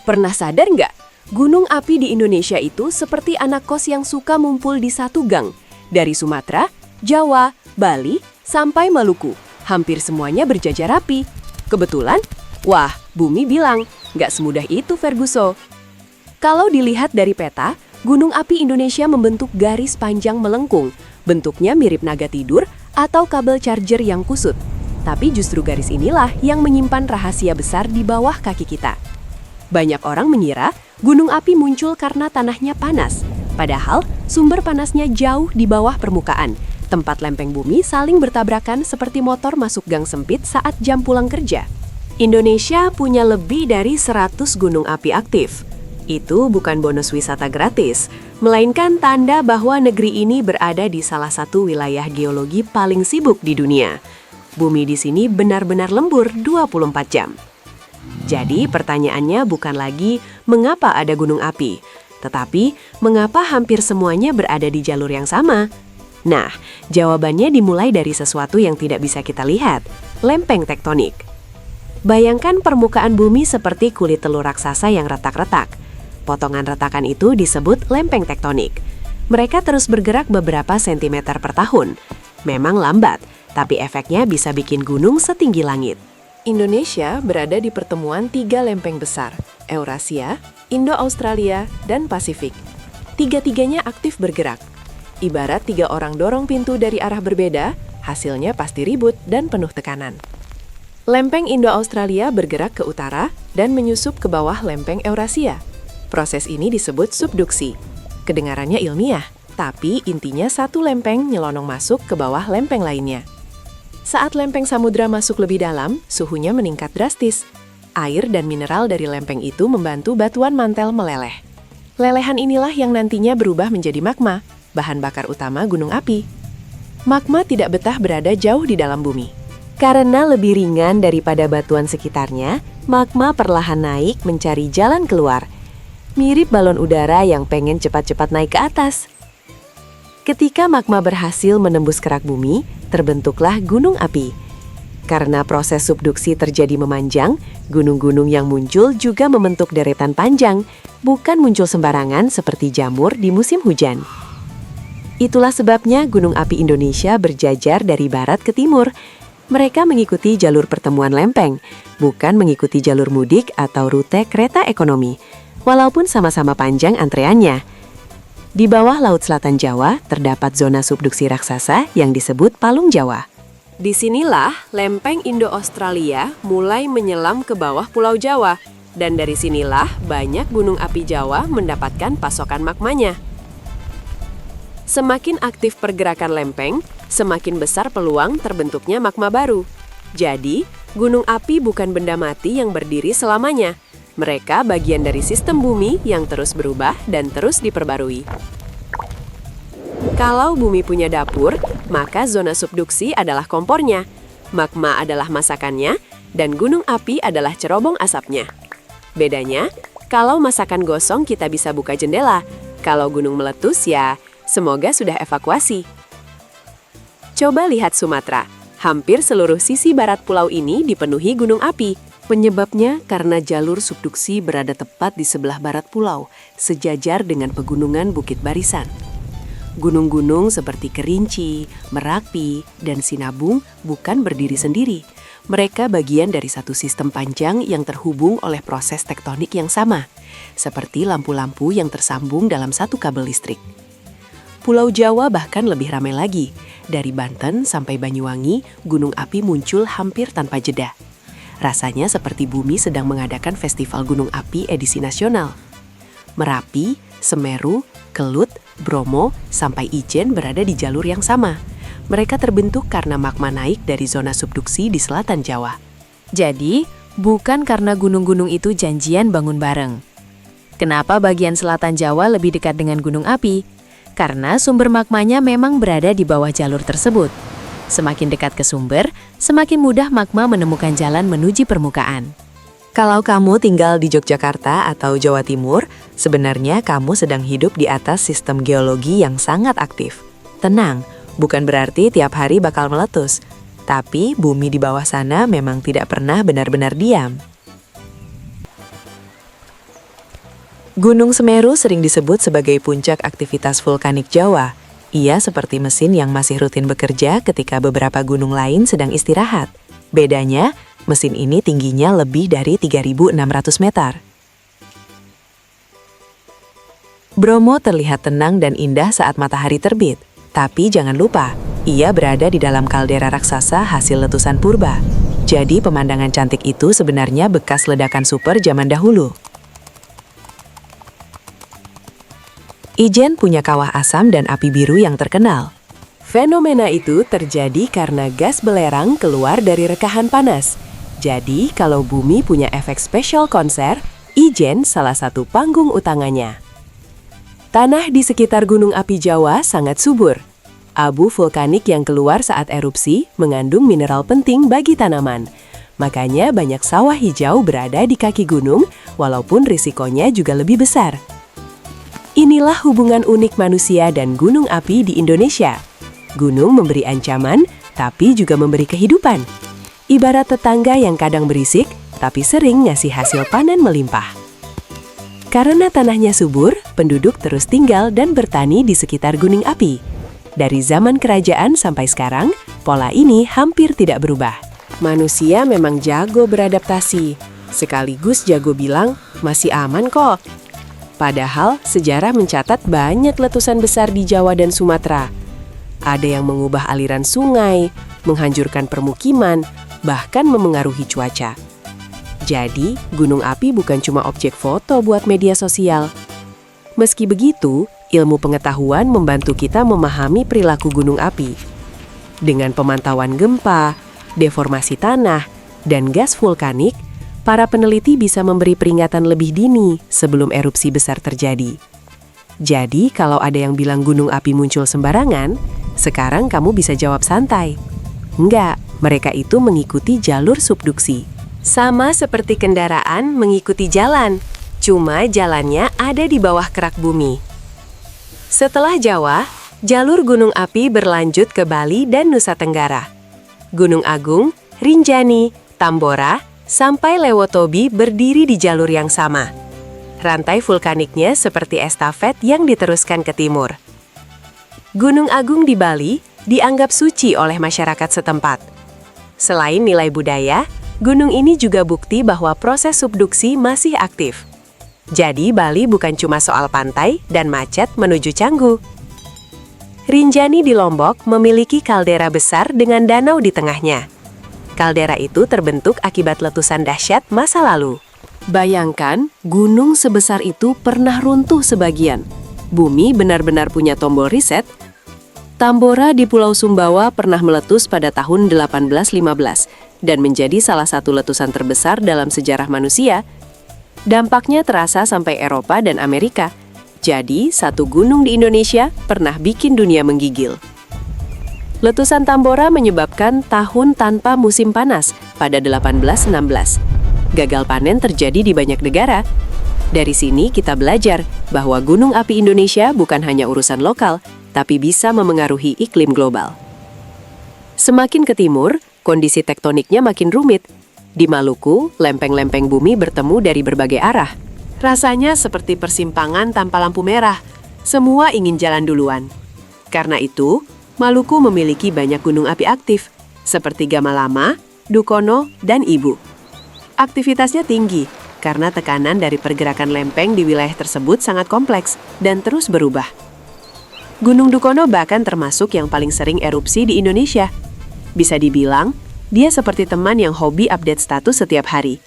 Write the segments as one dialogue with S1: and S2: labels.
S1: Pernah sadar nggak? Gunung api di Indonesia itu seperti anak kos yang suka ngumpul di satu gang. Dari Sumatera, Jawa, Bali, sampai Maluku. Hampir semuanya berjajar rapi. Kebetulan, wah, bumi bilang, nggak semudah itu Ferguson. Kalau dilihat dari peta, gunung api Indonesia membentuk garis panjang melengkung. Bentuknya mirip naga tidur atau kabel charger yang kusut. Tapi justru garis inilah yang menyimpan rahasia besar di bawah kaki kita. Banyak orang mengira gunung api muncul karena tanahnya panas. Padahal sumber panasnya jauh di bawah permukaan. Tempat lempeng bumi saling bertabrakan seperti motor masuk gang sempit saat jam pulang kerja. Indonesia punya lebih dari 100 gunung api aktif. Itu bukan bonus wisata gratis, melainkan tanda bahwa negeri ini berada di salah satu wilayah geologi paling sibuk di dunia. Bumi di sini benar-benar lembur 24 jam. Jadi pertanyaannya bukan lagi mengapa ada gunung api, tetapi mengapa hampir semuanya berada di jalur yang sama? Nah, jawabannya dimulai dari sesuatu yang tidak bisa kita lihat, lempeng tektonik. Bayangkan permukaan bumi seperti kulit telur raksasa yang retak-retak. Potongan retakan itu disebut lempeng tektonik. Mereka terus bergerak beberapa sentimeter per tahun. Memang lambat, tapi efeknya bisa bikin gunung setinggi langit. Indonesia berada di pertemuan 3 lempeng besar, Eurasia, Indo-Australia, dan Pasifik. Tiga-tiganya aktif bergerak. Ibarat 3 orang dorong pintu dari arah berbeda, hasilnya pasti ribut dan penuh tekanan. Lempeng Indo-Australia bergerak ke utara dan menyusup ke bawah lempeng Eurasia. Proses ini disebut subduksi. Kedengarannya ilmiah, tapi intinya satu lempeng nyelonong masuk ke bawah lempeng lainnya. Saat lempeng samudra masuk lebih dalam, suhunya meningkat drastis. Air dan mineral dari lempeng itu membantu batuan mantel meleleh. Lelehan inilah yang nantinya berubah menjadi magma, bahan bakar utama gunung api. Magma tidak betah berada jauh di dalam bumi. Karena lebih ringan daripada batuan sekitarnya, magma perlahan naik mencari jalan keluar. Mirip balon udara yang pengen cepat-cepat naik ke atas. Ketika magma berhasil menembus kerak bumi, terbentuklah gunung api. Karena proses subduksi terjadi memanjang, gunung-gunung yang muncul juga membentuk deretan panjang, bukan muncul sembarangan seperti jamur di musim hujan. Itulah sebabnya gunung api Indonesia berjajar dari barat ke timur. Mereka mengikuti jalur pertemuan lempeng, bukan mengikuti jalur mudik atau rute kereta ekonomi, walaupun sama-sama panjang antreannya. Di bawah Laut Selatan Jawa terdapat zona subduksi raksasa yang disebut Palung Jawa. Disinilah lempeng Indo-Australia mulai menyelam ke bawah Pulau Jawa, dan dari sinilah banyak gunung api Jawa mendapatkan pasokan magmanya. Semakin aktif pergerakan lempeng, semakin besar peluang terbentuknya magma baru. Jadi, gunung api bukan benda mati yang berdiri selamanya. Mereka bagian dari sistem bumi yang terus berubah dan terus diperbarui. Kalau bumi punya dapur, maka zona subduksi adalah kompornya, magma adalah masakannya, dan gunung api adalah cerobong asapnya. Bedanya, kalau masakan gosong kita bisa buka jendela, kalau gunung meletus ya, semoga sudah evakuasi. Coba lihat Sumatera, hampir seluruh sisi barat pulau ini dipenuhi gunung api. Penyebabnya karena jalur subduksi berada tepat di sebelah barat pulau, sejajar dengan pegunungan Bukit Barisan. Gunung-gunung seperti Kerinci, Merapi, dan Sinabung bukan berdiri sendiri. Mereka bagian dari satu sistem panjang yang terhubung oleh proses tektonik yang sama, seperti lampu-lampu yang tersambung dalam satu kabel listrik. Pulau Jawa bahkan lebih ramai lagi. Dari Banten sampai Banyuwangi, gunung api muncul hampir tanpa jeda. Rasanya seperti bumi sedang mengadakan festival gunung api edisi nasional. Merapi, Semeru, Kelut, Bromo, sampai Ijen berada di jalur yang sama. Mereka terbentuk karena magma naik dari zona subduksi di selatan Jawa. Jadi, bukan karena gunung-gunung itu janjian bangun bareng. Kenapa bagian selatan Jawa lebih dekat dengan gunung api? Karena sumber magmanya memang berada di bawah jalur tersebut. Semakin dekat ke sumber, semakin mudah magma menemukan jalan menuju permukaan. Kalau kamu tinggal di Yogyakarta atau Jawa Timur, sebenarnya kamu sedang hidup di atas sistem geologi yang sangat aktif. Tenang, bukan berarti tiap hari bakal meletus. Tapi bumi di bawah sana memang tidak pernah benar-benar diam.
S2: Gunung Semeru sering disebut sebagai puncak aktivitas vulkanik Jawa. Ia seperti mesin yang masih rutin bekerja ketika beberapa gunung lain sedang istirahat. Bedanya, mesin ini tingginya lebih dari 3.600 meter. Bromo terlihat tenang dan indah saat matahari terbit. Tapi jangan lupa, ia berada di dalam kaldera raksasa hasil letusan purba. Jadi pemandangan cantik itu sebenarnya bekas ledakan super zaman dahulu. Ijen punya kawah asam dan api biru yang terkenal.
S1: Fenomena itu terjadi karena gas belerang keluar dari rekahan panas. Jadi, kalau bumi punya efek spesial konser, Ijen salah satu panggung utamanya. Tanah di sekitar Gunung Api Jawa sangat subur. Abu vulkanik yang keluar saat erupsi mengandung mineral penting bagi tanaman. Makanya banyak sawah hijau berada di kaki gunung, walaupun risikonya juga lebih besar. Inilah hubungan unik manusia dan gunung api di Indonesia. Gunung memberi ancaman, tapi juga memberi kehidupan. Ibarat tetangga yang kadang berisik, tapi sering ngasih hasil panen melimpah. Karena tanahnya subur, penduduk terus tinggal dan bertani di sekitar gunung api. Dari zaman kerajaan sampai sekarang, pola ini hampir tidak berubah. Manusia memang jago beradaptasi, sekaligus jago bilang, masih aman kok. Padahal, sejarah mencatat banyak letusan besar di Jawa dan Sumatera. Ada yang mengubah aliran sungai, menghancurkan permukiman, bahkan memengaruhi cuaca. Jadi, gunung api bukan cuma objek foto buat media sosial. Meski begitu, ilmu pengetahuan membantu kita memahami perilaku gunung api. Dengan pemantauan gempa, deformasi tanah, dan gas vulkanik, para peneliti bisa memberi peringatan lebih dini sebelum erupsi besar terjadi. Jadi, kalau ada yang bilang gunung api muncul sembarangan, sekarang kamu bisa jawab santai. Enggak, mereka itu mengikuti jalur subduksi. Sama seperti kendaraan mengikuti jalan, cuma jalannya ada di bawah kerak bumi. Setelah Jawa, jalur gunung api berlanjut ke Bali dan Nusa Tenggara. Gunung Agung, Rinjani, Tambora, sampai Lewotobi berdiri di jalur yang sama. Rantai vulkaniknya seperti estafet yang diteruskan ke timur. Gunung Agung di Bali dianggap suci oleh masyarakat setempat. Selain nilai budaya, gunung ini juga bukti bahwa proses subduksi masih aktif. Jadi Bali bukan cuma soal pantai dan macet menuju Canggu. Rinjani di Lombok memiliki kaldera besar dengan danau di tengahnya. Kaldera itu terbentuk akibat letusan dahsyat masa lalu. Bayangkan, gunung sebesar itu pernah runtuh sebagian. Bumi benar-benar punya tombol reset. Tambora di Pulau Sumbawa pernah meletus pada tahun 1815 dan menjadi salah satu letusan terbesar dalam sejarah manusia. Dampaknya terasa sampai Eropa dan Amerika. Jadi, satu gunung di Indonesia pernah bikin dunia menggigil. Letusan Tambora menyebabkan tahun tanpa musim panas pada 1816. Gagal panen terjadi di banyak negara. Dari sini kita belajar bahwa gunung api Indonesia bukan hanya urusan lokal, tapi bisa memengaruhi iklim global. Semakin ke timur, kondisi tektoniknya makin rumit. Di Maluku, lempeng-lempeng bumi bertemu dari berbagai arah. Rasanya seperti persimpangan tanpa lampu merah. Semua ingin jalan duluan. Karena itu, Maluku memiliki banyak gunung api aktif, seperti Gamalama, Dukono, dan Ibu. Aktivitasnya tinggi, karena tekanan dari pergerakan lempeng di wilayah tersebut sangat kompleks dan terus berubah. Gunung Dukono bahkan termasuk yang paling sering erupsi di Indonesia. Bisa dibilang, dia seperti teman yang hobi update status setiap hari.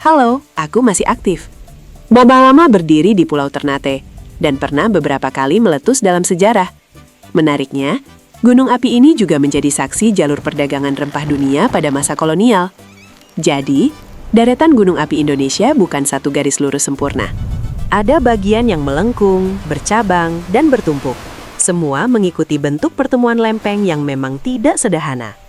S1: Halo, aku masih aktif. Lama berdiri di Pulau Ternate, dan pernah beberapa kali meletus dalam sejarah. Menariknya, gunung api ini juga menjadi saksi jalur perdagangan rempah dunia pada masa kolonial. Jadi, deretan gunung api Indonesia bukan satu garis lurus sempurna. Ada bagian yang melengkung, bercabang, dan bertumpuk. Semua mengikuti bentuk pertemuan lempeng yang memang tidak sederhana.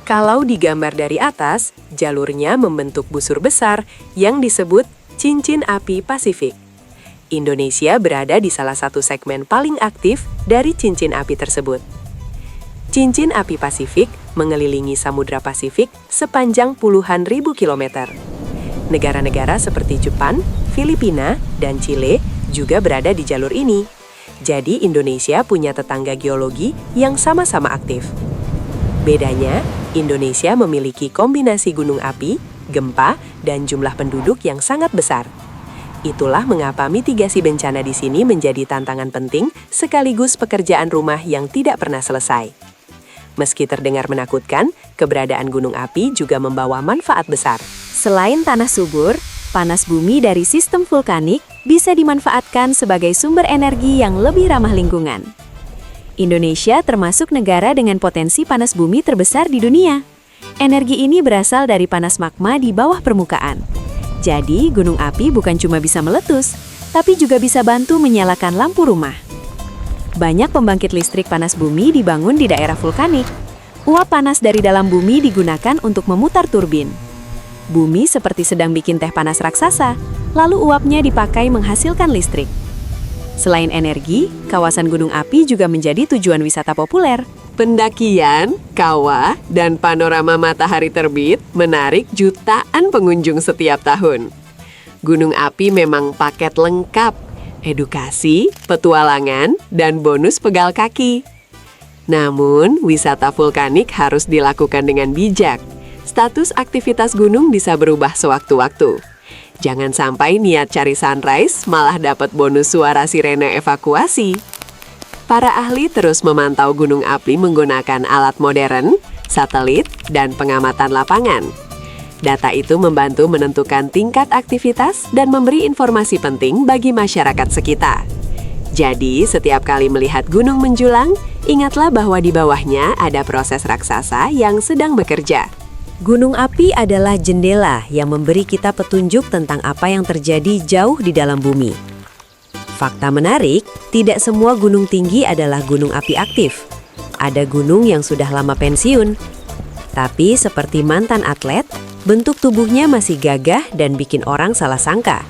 S1: Kalau digambar dari atas, jalurnya membentuk busur besar yang disebut cincin api Pasifik. Indonesia berada di salah satu segmen paling aktif dari cincin api tersebut. Cincin api Pasifik mengelilingi Samudra Pasifik sepanjang puluhan ribu kilometer. Negara-negara seperti Jepang, Filipina, dan Chile juga berada di jalur ini. Jadi Indonesia punya tetangga geologi yang sama-sama aktif. Bedanya, Indonesia memiliki kombinasi gunung api, gempa, dan jumlah penduduk yang sangat besar. Itulah mengapa mitigasi bencana di sini menjadi tantangan penting sekaligus pekerjaan rumah yang tidak pernah selesai. Meski terdengar menakutkan, keberadaan gunung api juga membawa manfaat besar.
S3: Selain tanah subur, panas bumi dari sistem vulkanik bisa dimanfaatkan sebagai sumber energi yang lebih ramah lingkungan. Indonesia termasuk negara dengan potensi panas bumi terbesar di dunia. Energi ini berasal dari panas magma di bawah permukaan. Jadi, gunung api bukan cuma bisa meletus, tapi juga bisa bantu menyalakan lampu rumah. Banyak pembangkit listrik panas bumi dibangun di daerah vulkanik. Uap panas dari dalam bumi digunakan untuk memutar turbin. Bumi seperti sedang bikin teh panas raksasa, lalu uapnya dipakai menghasilkan listrik. Selain energi, kawasan gunung api juga menjadi tujuan wisata populer.
S1: Pendakian, kawah, dan panorama matahari terbit menarik jutaan pengunjung setiap tahun. Gunung api memang paket lengkap, edukasi, petualangan, dan bonus pegal kaki. Namun, wisata vulkanik harus dilakukan dengan bijak. Status aktivitas gunung bisa berubah sewaktu-waktu. Jangan sampai niat cari sunrise malah dapat bonus suara sirene evakuasi. Para ahli terus memantau gunung api menggunakan alat modern, satelit, dan pengamatan lapangan. Data itu membantu menentukan tingkat aktivitas dan memberi informasi penting bagi masyarakat sekitar. Jadi, setiap kali melihat gunung menjulang, ingatlah bahwa di bawahnya ada proses raksasa yang sedang bekerja.
S3: Gunung api adalah jendela yang memberi kita petunjuk tentang apa yang terjadi jauh di dalam bumi. Fakta menarik, tidak semua gunung tinggi adalah gunung api aktif. Ada gunung yang sudah lama pensiun. Tapi seperti mantan atlet, bentuk tubuhnya masih gagah dan bikin orang salah sangka.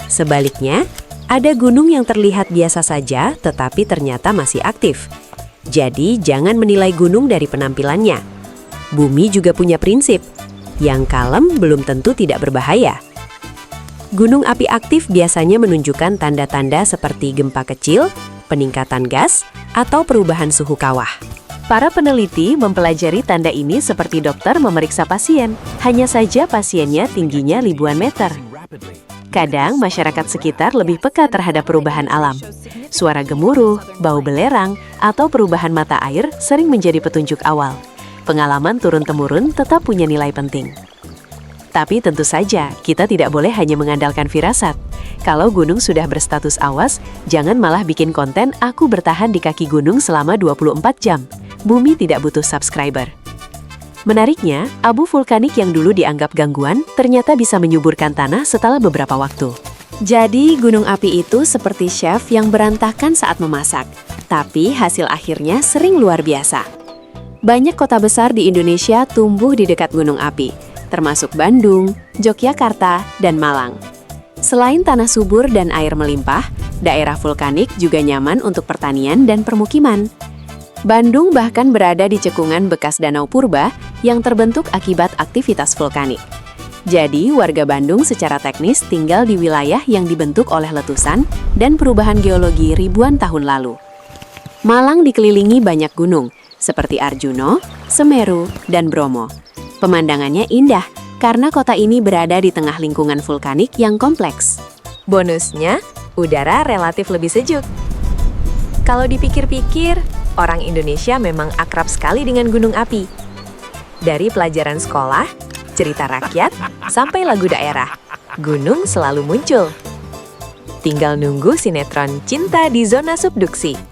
S3: Sebaliknya, ada gunung yang terlihat biasa saja tetapi ternyata masih aktif. Jadi jangan menilai gunung dari penampilannya. Bumi juga punya prinsip. Yang kalem belum tentu tidak berbahaya. Gunung api aktif biasanya menunjukkan tanda-tanda seperti gempa kecil, peningkatan gas, atau perubahan suhu kawah. Para peneliti mempelajari tanda ini seperti dokter memeriksa pasien. Hanya saja pasiennya tingginya ribuan meter. Kadang masyarakat sekitar lebih peka terhadap perubahan alam. Suara gemuruh, bau belerang, atau perubahan mata air sering menjadi petunjuk awal. Pengalaman turun-temurun tetap punya nilai penting. Tapi tentu saja, kita tidak boleh hanya mengandalkan firasat. Kalau gunung sudah berstatus awas, jangan malah bikin konten aku bertahan di kaki gunung selama 24 jam. Bumi tidak butuh subscriber. Menariknya, abu vulkanik yang dulu dianggap gangguan, ternyata bisa menyuburkan tanah setelah beberapa waktu. Jadi, gunung api itu seperti chef yang berantakan saat memasak. Tapi hasil akhirnya sering luar biasa. Banyak kota besar di Indonesia tumbuh di dekat gunung api, termasuk Bandung, Yogyakarta, dan Malang. Selain tanah subur dan air melimpah, daerah vulkanik juga nyaman untuk pertanian dan permukiman. Bandung bahkan berada di cekungan bekas danau purba yang terbentuk akibat aktivitas vulkanik. Jadi, warga Bandung secara teknis tinggal di wilayah yang dibentuk oleh letusan dan perubahan geologi ribuan tahun lalu. Malang dikelilingi banyak gunung, seperti Arjuno, Semeru, dan Bromo. Pemandangannya indah, karena kota ini berada di tengah lingkungan vulkanik yang kompleks.
S2: Bonusnya, udara relatif lebih sejuk. Kalau dipikir-pikir, orang Indonesia memang akrab sekali dengan gunung api. Dari pelajaran sekolah, cerita rakyat, sampai lagu daerah, gunung selalu muncul. Tinggal nunggu sinetron Cinta di Zona Subduksi.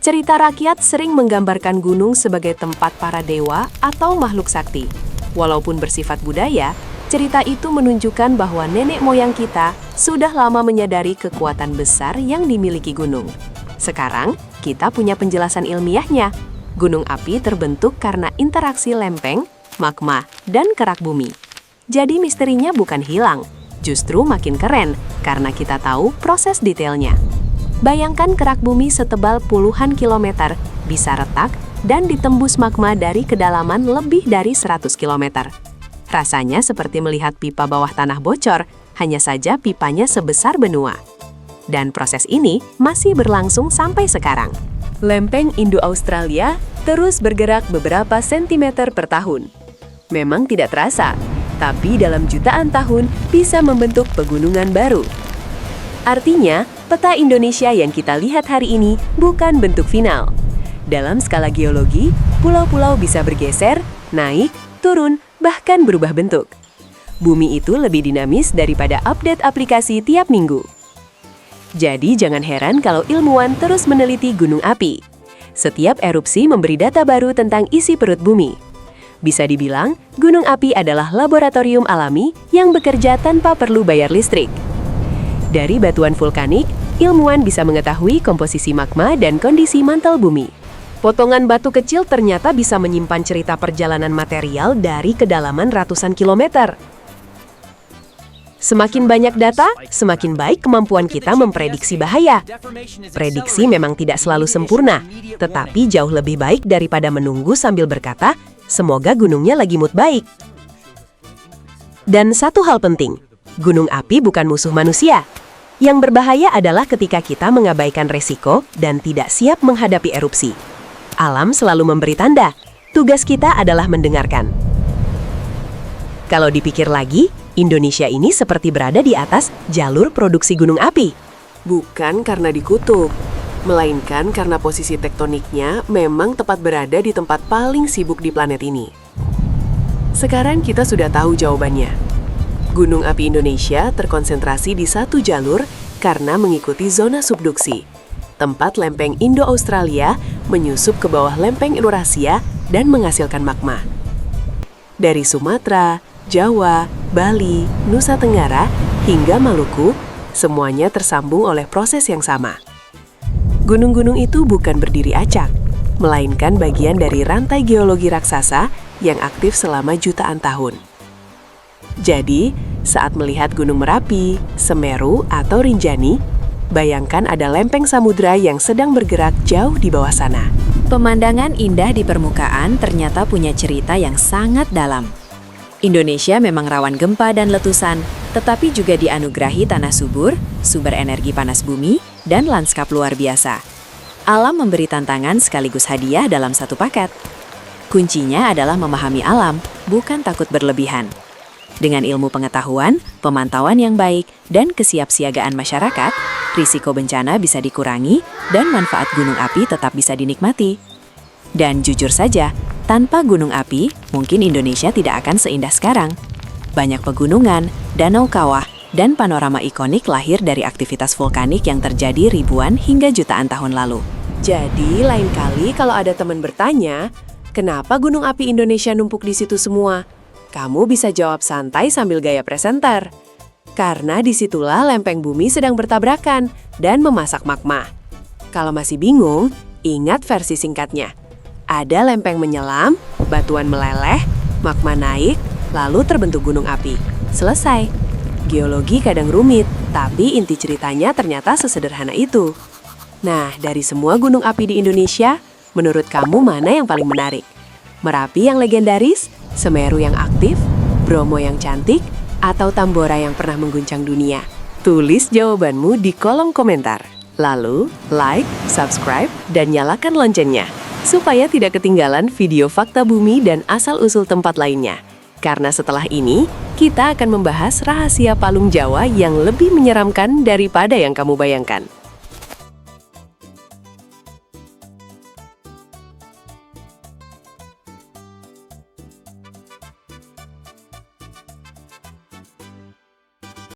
S1: Cerita rakyat sering menggambarkan gunung sebagai tempat para dewa atau makhluk sakti. Walaupun bersifat budaya, cerita itu menunjukkan bahwa nenek moyang kita sudah lama menyadari kekuatan besar yang dimiliki gunung. Sekarang, kita punya penjelasan ilmiahnya. Gunung api terbentuk karena interaksi lempeng, magma, dan kerak bumi. Jadi misterinya bukan hilang, justru makin keren karena kita tahu proses detailnya. Bayangkan kerak bumi setebal puluhan kilometer bisa retak dan ditembus magma dari kedalaman lebih dari 100 km. Rasanya seperti melihat pipa bawah tanah bocor, hanya saja pipanya sebesar benua. Dan proses ini masih berlangsung sampai sekarang. Lempeng Indo-Australia terus bergerak beberapa sentimeter per tahun. Memang tidak terasa, tapi dalam jutaan tahun bisa membentuk pegunungan baru. Artinya, peta Indonesia yang kita lihat hari ini bukan bentuk final. Dalam skala geologi, pulau-pulau bisa bergeser, naik, turun, bahkan berubah bentuk. Bumi itu lebih dinamis daripada update aplikasi tiap minggu. Jadi jangan heran kalau ilmuwan terus meneliti gunung api. Setiap erupsi memberi data baru tentang isi perut bumi. Bisa dibilang, gunung api adalah laboratorium alami yang bekerja tanpa perlu bayar listrik. Dari batuan vulkanik, ilmuwan bisa mengetahui komposisi magma dan kondisi mantel bumi. Potongan batu kecil ternyata bisa menyimpan cerita perjalanan material dari kedalaman ratusan kilometer. Semakin banyak data, semakin baik kemampuan kita memprediksi bahaya. Prediksi memang tidak selalu sempurna, tetapi jauh lebih baik daripada menunggu sambil berkata, semoga gunungnya lagi mood baik. Dan satu hal penting, gunung api bukan musuh manusia. Yang berbahaya adalah ketika kita mengabaikan resiko dan tidak siap menghadapi erupsi. Alam selalu memberi tanda, tugas kita adalah mendengarkan. Kalau dipikir lagi, Indonesia ini seperti berada di atas jalur produksi gunung api. Bukan karena dikutuk, melainkan karena posisi tektoniknya memang tepat berada di tempat paling sibuk di planet ini. Sekarang kita sudah tahu jawabannya. Gunung api Indonesia terkonsentrasi di satu jalur karena mengikuti zona subduksi. Tempat lempeng Indo-Australia menyusup ke bawah lempeng Eurasia dan menghasilkan magma. Dari Sumatera, Jawa, Bali, Nusa Tenggara, hingga Maluku, semuanya tersambung oleh proses yang sama. Gunung-gunung itu bukan berdiri acak, melainkan bagian dari rantai geologi raksasa yang aktif selama jutaan tahun. Jadi, saat melihat Gunung Merapi, Semeru, atau Rinjani, bayangkan ada lempeng samudra yang sedang bergerak jauh di bawah sana.
S3: Pemandangan indah di permukaan ternyata punya cerita yang sangat dalam. Indonesia memang rawan gempa dan letusan, tetapi juga dianugerahi tanah subur, sumber energi panas bumi, dan lanskap luar biasa. Alam memberi tantangan sekaligus hadiah dalam satu paket. Kuncinya adalah memahami alam, bukan takut berlebihan. Dengan ilmu pengetahuan, pemantauan yang baik, dan kesiapsiagaan masyarakat, risiko bencana bisa dikurangi dan manfaat gunung api tetap bisa dinikmati. Dan jujur saja, tanpa gunung api, mungkin Indonesia tidak akan seindah sekarang. Banyak pegunungan, danau kawah, dan panorama ikonik lahir dari aktivitas vulkanik yang terjadi ribuan hingga jutaan tahun lalu.
S1: Jadi, lain kali kalau ada teman bertanya, kenapa gunung api Indonesia numpuk di situ semua? Kamu bisa jawab santai sambil gaya presenter. Karena disitulah lempeng bumi sedang bertabrakan dan memasak magma. Kalau masih bingung, ingat versi singkatnya. Ada lempeng menyelam, batuan meleleh, magma naik, lalu terbentuk gunung api. Selesai. Geologi kadang rumit, tapi inti ceritanya ternyata sesederhana itu. Nah, dari semua gunung api di Indonesia, menurut kamu mana yang paling menarik? Merapi yang legendaris, Semeru yang aktif, Bromo yang cantik, atau Tambora yang pernah mengguncang dunia? Tulis jawabanmu di kolom komentar. Lalu, like, subscribe, dan nyalakan loncengnya, supaya tidak ketinggalan video fakta bumi dan asal-usul tempat lainnya. Karena setelah ini, kita akan membahas rahasia palung Jawa yang lebih menyeramkan daripada yang kamu bayangkan.